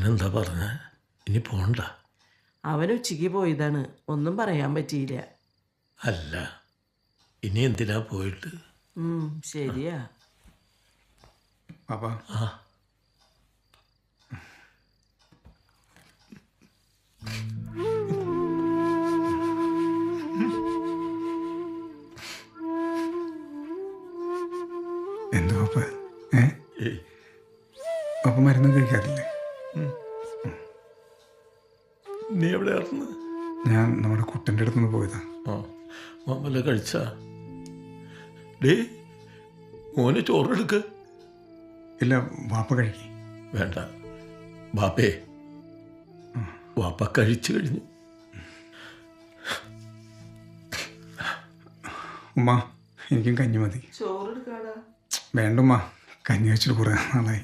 അവനെന്താ പറഞ്ഞ? ഇനി പോണ്ട. അവൻ ഉച്ചയ്ക്ക് പോയതാണ്, ഒന്നും പറയാൻ പറ്റിയില്ല. അല്ല, ഇനി എന്തിനാ പോയിട്ട്? ശരിയാ. പാപ്പാ, ആ, എന്താ പാപ്പ? ഏയ്, പാപ്പ മരുന്ന് കഴിക്കാറില്ലേ? നീ എവിടെയായിരുന്നു? ഞാൻ നമ്മുടെ കുട്ടൻ്റെ അടുത്തുനിന്ന് പോയതാ. ആ, മോൻ കഴിച്ചാ? ഡേ, മോന് ചോറെടുക്ക്. ഇല്ല, പാപ്പ കഴിക്കി. വേണ്ട ബാപ്പേ, വാപ്പ കഴിച്ചു കഴിഞ്ഞു. ഉമ്മ, എനിക്കും കഞ്ഞി മതി. ചോറെടുക്കാടാ. വേണ്ടുമ്മ, കഞ്ഞി വെച്ചിട്ട് കുറേ നാളായി.